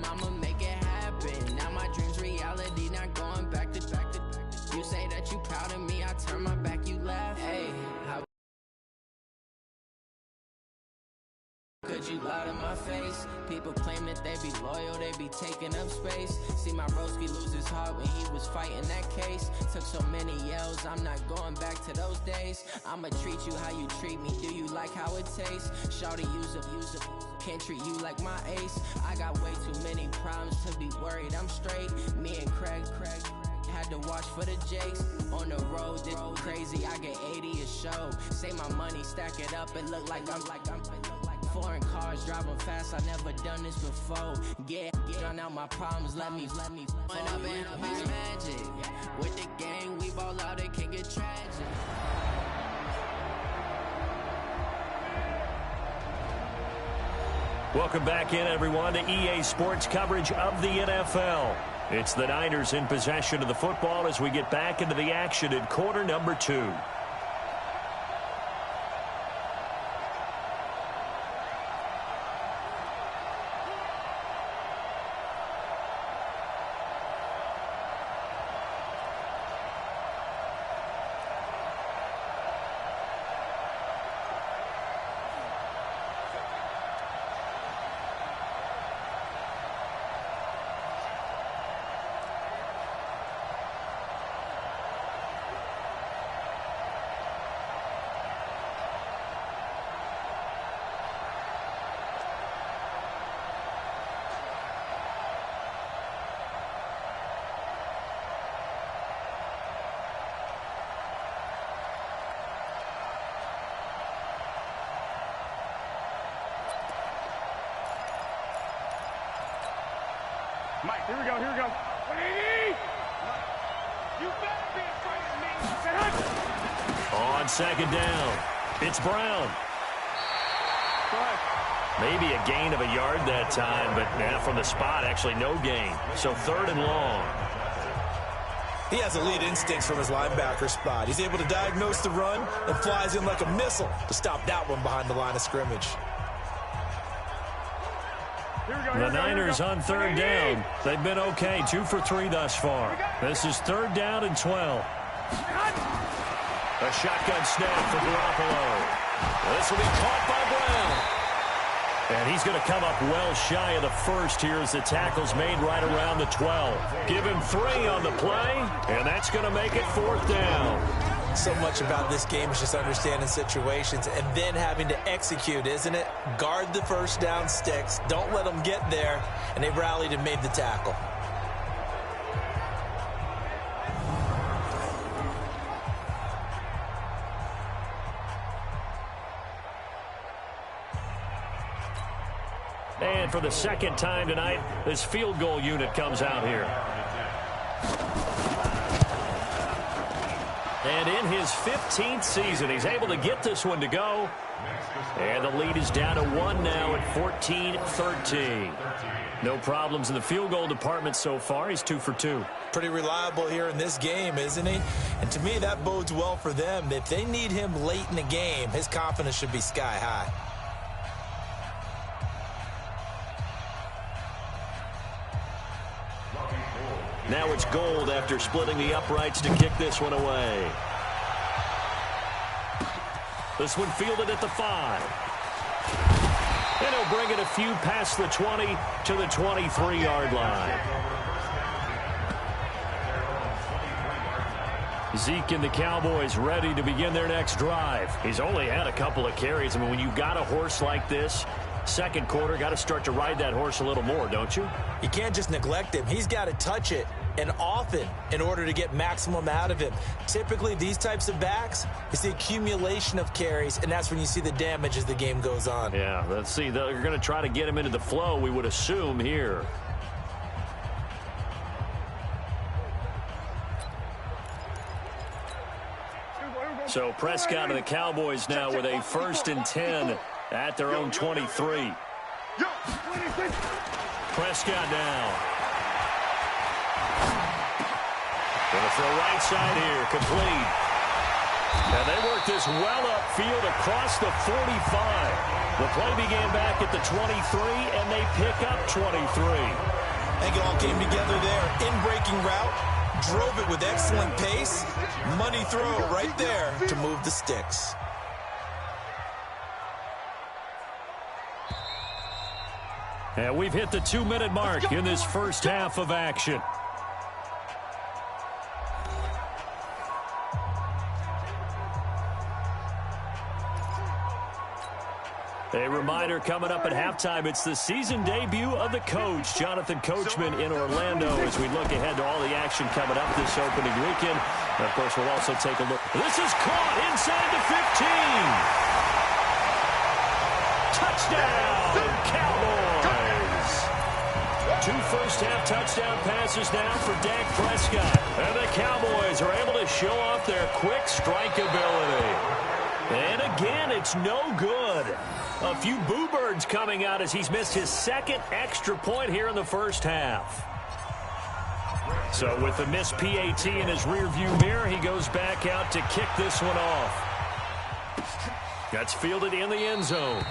I'ma make it happen. Now my dreams reality, not going back to. You say that you proud of me, I turn my back, you laugh. Hey, how could you lie to my face? People claim that they be loyal, they be taking up space. See my broski lose his heart when he was fighting that case. Took so many yells, I'm not going back to those days. I'ma treat you how you treat me, do you like how it tastes? Shawty, use up, can't treat you like my ace. I got way too many problems to be worried, I'm straight. Me and Craig had to watch for the Jakes. On the road, this crazy, I get 80 a show. Say my money, stack it up, it look like I'm foreign cars, driving fast, I never done this before. Yeah, drown out my problems, let me Went up and up is magic. With the gang, we ball out, it can get tragic. Welcome back in, everyone, to EA Sports coverage of the NFL. It's the Niners in possession of the football as we get back into the action in quarter number 2. Mike, here we go. 180! You better be afraid of me. On second down, it's Brown. Maybe a gain of a yard that time, but from the spot, actually no gain. So 3rd and long. He has elite instincts from his linebacker spot. He's able to diagnose the run and flies in like a missile to stop that one behind the line of scrimmage. The Niners on 3rd down. They've been okay, 2 for 3 thus far. This is 3rd down and 12. A shotgun snap for Garoppolo. This will be caught by Brown. And he's going to come up well shy of the first here as the tackle's made right around the 12. Give him 3 on the play, and that's going to make it 4th down. So much about this game is just understanding situations and then having to execute, isn't it? Guard the first down sticks. Don't let them get there. And they rallied and made the tackle. And for the second time tonight, this field goal unit comes out here. And in his 15th season, he's able to get this one to go. And the lead is down to 1 now at 14-13. No problems in the field goal department so far. He's 2 for 2. Pretty reliable here in this game, isn't he? And to me, that bodes well for them. If they need him late in the game, his confidence should be sky high. Now it's Gold after splitting the uprights to kick this one away. This one fielded at the 5. And he'll bring it a few past the 20 to the 23-yard line. Zeke and the Cowboys ready to begin their next drive. He's only had a couple of carries. I mean, when you've got a horse like this, second quarter, got to start to ride that horse a little more, don't you? You can't just neglect him. He's got to touch it, and often, in order to get maximum out of him. Typically, these types of backs, it's the accumulation of carries, and that's when you see the damage as the game goes on. Yeah, let's see. They're going to try to get him into the flow, we would assume, here. So Prescott and the Cowboys now with a 1st and 10 at their own 23. Prescott now. Going to throw right side here, complete. And they work this well upfield across the 45. The play began back at the 23, and they pick up 23. I think it all came together there. In-breaking route, drove it with excellent pace. Money throw right there to move the sticks. And we've hit the 2-minute mark in this first half of action. A reminder coming up at halftime, it's the season debut of the coach, Jonathan Coachman in Orlando, as we look ahead to all the action coming up this opening weekend. And, of course, we'll also take a look. This is caught inside the 15. Touchdown, Cowboys. 2 first-half touchdown passes now for Dak Prescott. And the Cowboys are able to show off their quick strike ability. And again, it's no good. A few boo birds coming out as he's missed his second extra point here in the first half. So with the missed PAT in his rearview mirror, he goes back out to kick this one off. That's fielded in the end zone.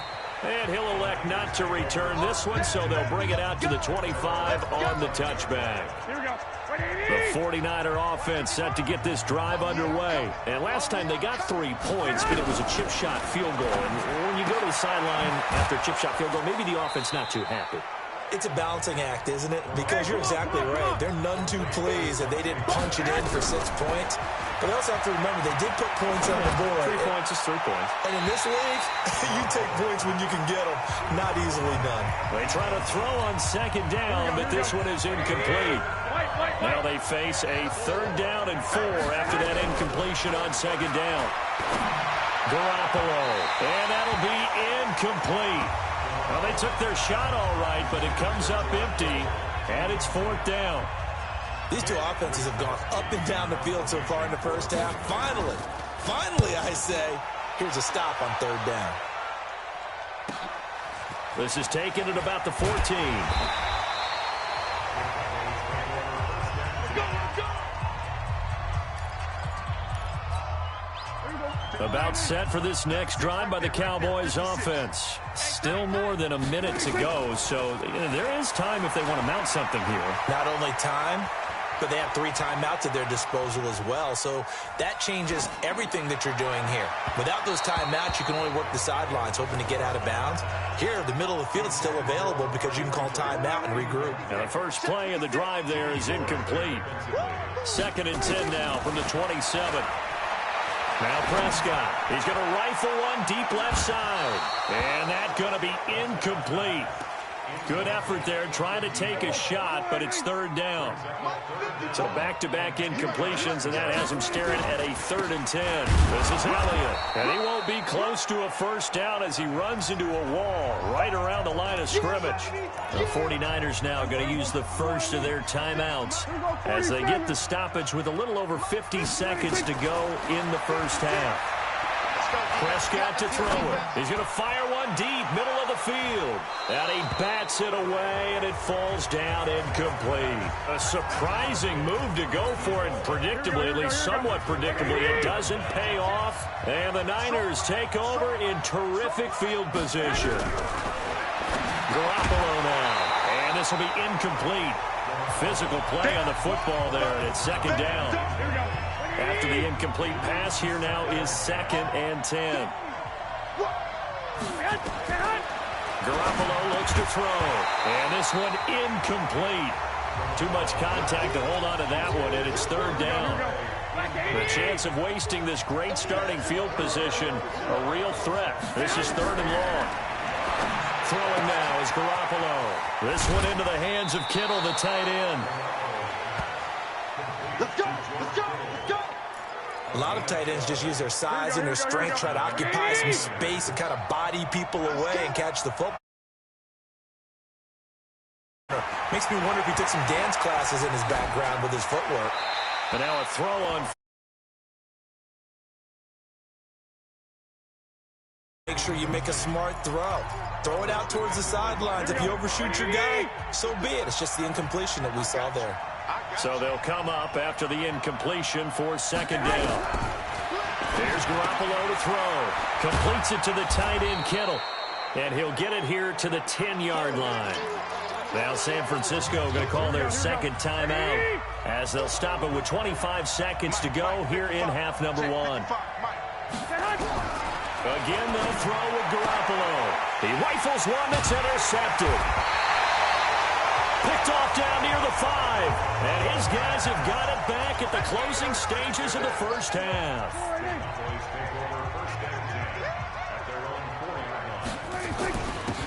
And he'll elect not to return this one, so they'll bring it out to the 25 on the touchback. Here we go. The 49er offense set to get this drive underway. And last time they got 3 points, but it was a chip shot field goal. And when you go to the sideline after a chip shot field goal, maybe the offense not too happy. It's a balancing act, isn't it? Because you're exactly right. They're none too pleased that they didn't punch it in for 6 points. But they also have to remember they did put points on the board. 3 points is 3 points. And in this league, you take points when you can get them. Not easily done. They try to throw on second down, but this one is incomplete. Now they face a 3rd down and 4 after that incompletion on second down. Garoppolo, and that'll be incomplete. Well, they took their shot all right, but it comes up empty, and it's 4th down. These two offenses have gone up and down the field so far in the first half. Finally, I say, here's a stop on 3rd down. This is taken at about the 14. About set for this next drive by the Cowboys offense. Still more than a minute to go, so there is time if they want to mount something here. Not only time, but they have 3 timeouts at their disposal as well, so that changes everything that you're doing here. Without those timeouts, you can only work the sidelines, hoping to get out of bounds. Here, the middle of the field is still available because you can call timeout and regroup. And the first play of the drive there is incomplete. 2nd and 10 now from the 27. Now Prescott, he's going to rifle one deep left side. And that's going to be incomplete. Good effort there, trying to take a shot, but it's 3rd down. So back-to-back incompletions, and that has him staring at a 3rd and 10. This is Elliott, and he won't be close to a first down as he runs into a wall right around the line of scrimmage. The 49ers now going to use the first of their timeouts as they get the stoppage with a little over 50 seconds to go in the first half. Prescott to throw it. He's going to fire one deep, middle of the field. And he bats it away, and it falls down incomplete. A surprising move to go for it, predictably, at least somewhat predictably. It doesn't pay off, and the Niners take over in terrific field position. Garoppolo now, and this will be incomplete. Physical play on the football there, and it's 2nd down. After the incomplete pass, here now is 2nd and 10. Garoppolo looks to throw. And this one incomplete. Too much contact to hold on to that one, and it's 3rd down. The chance of wasting this great starting field position, a real threat. This is 3rd and long. Throwing now is Garoppolo. This one into the hands of Kittle, the tight end. Let's go! Let's go! Let's go! A lot of tight ends just use their size and their strength, try to occupy some space and kind of body people away and catch the football. Makes me wonder if he took some dance classes in his background with his footwork. And now a throw on. Make sure you make a smart throw. Throw it out towards the sidelines. If you overshoot your guy, so be it. It's just the incompletion that we saw there. So they'll come up after the incompletion for 2nd down. There's Garoppolo to throw. Completes it to the tight end, Kittle. And he'll get it here to the 10-yard line. Now San Francisco going to call their second timeout as they'll stop it with 25 seconds to go here in half number one. Again, they'll throw with Garoppolo. He rifles one that's intercepted. Picked off down near the 5. And his guys have got it back at the closing stages of the first half.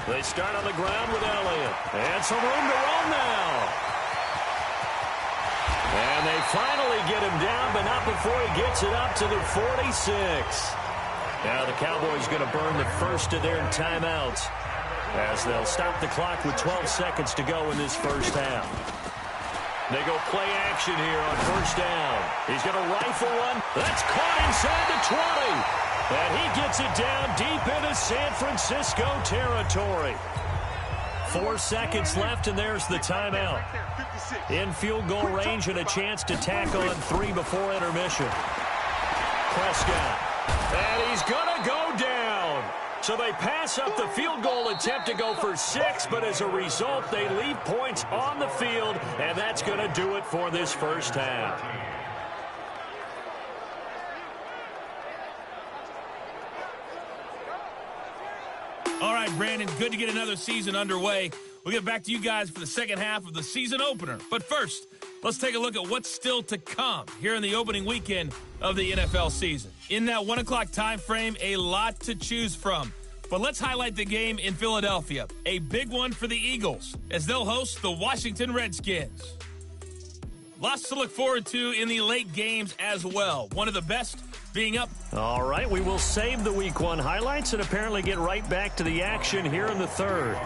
They start on the ground with Elliott. And some room to run now. And they finally get him down, but not before he gets it up to the 46. Now the Cowboys going to burn the first of their timeouts as they'll stop the clock with 12 seconds to go in this first half. They go play action here on first down. He's going to rifle one. That's caught inside the 20. And he gets it down deep into San Francisco territory. 4 seconds left, and there's the timeout. In field goal range and a chance to tack on 3 before intermission. Prescott. And he's going to go down. So they pass up the field goal attempt to go for 6, but as a result, they leave points on the field, and that's going to do it for this first half. All right, Brandon, good to get another season underway. We'll get back to you guys for the second half of the season opener. But first, let's take a look at what's still to come here in the opening weekend of the NFL season. In that 1 o'clock time frame, a lot to choose from. But let's highlight the game in Philadelphia. A big one for the Eagles as they'll host the Washington Redskins. Lots to look forward to in the late games as well. One of the best being up. All right, we will save the Week 1 highlights and apparently get right back to the action here in the third.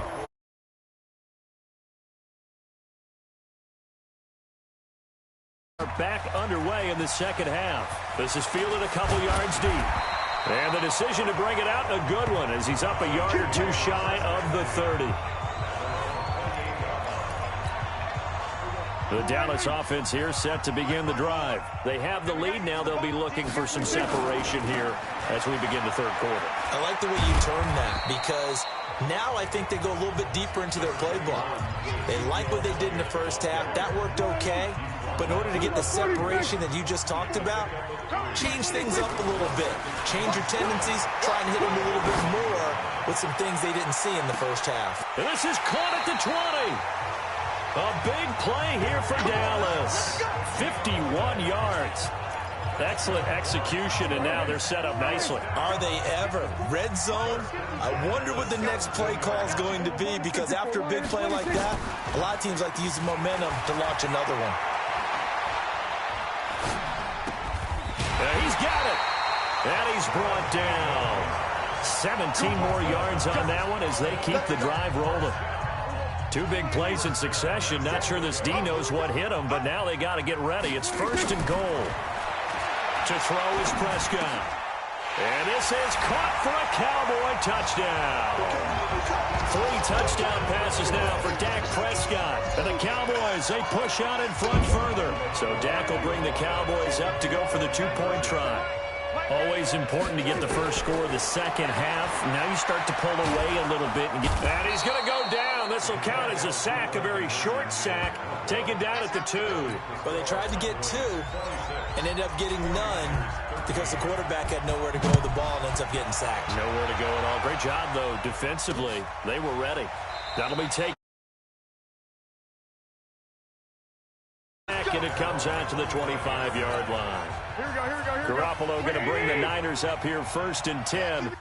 Back underway in the second half. This is fielded a couple yards deep. And the decision to bring it out, a good one, as he's up a yard or two shy of the 30. The Dallas offense here set to begin the drive. They have the lead. Now they'll be looking for some separation here as we begin the third quarter. I like the way you termed that because now I think they go a little bit deeper into their play block. They like what they did in the first half. That worked okay. But in order to get the separation that you just talked about, change things up a little bit. Change your tendencies. Try and hit them a little bit more with some things they didn't see in the first half. And this is caught at the 20. A big play here for Dallas. 51 yards. Excellent execution, and now they're set up nicely. Are they ever? Red zone? I wonder what the next play call is going to be because after a big play like that, a lot of teams like to use the momentum to launch another one. He's got it. And he's brought down. 17 more yards on that one as they keep the drive rolling. 2 big plays in succession. Not sure this D knows what hit him, but now they got to get ready. It's first and goal. To throw is Prescott. And this is caught for a Cowboy touchdown. 3 touchdown passes now for Dak Prescott. And the Cowboys, they push out in front further. So Dak will bring the Cowboys up to go for the 2-point try. Always important to get the first score of the second half. Now you start to pull away a little bit. And he's going to go down. This will count as a sack, a very short sack, taken down at the 2. But they tried to get 2 and ended up getting none because the quarterback had nowhere to go with the ball and ends up getting sacked. Nowhere to go at all. Great job, though, defensively. They were ready. That'll be taken. And it comes out to the 25-yard line. Here we go. Garoppolo going to bring the Niners up here first and 10.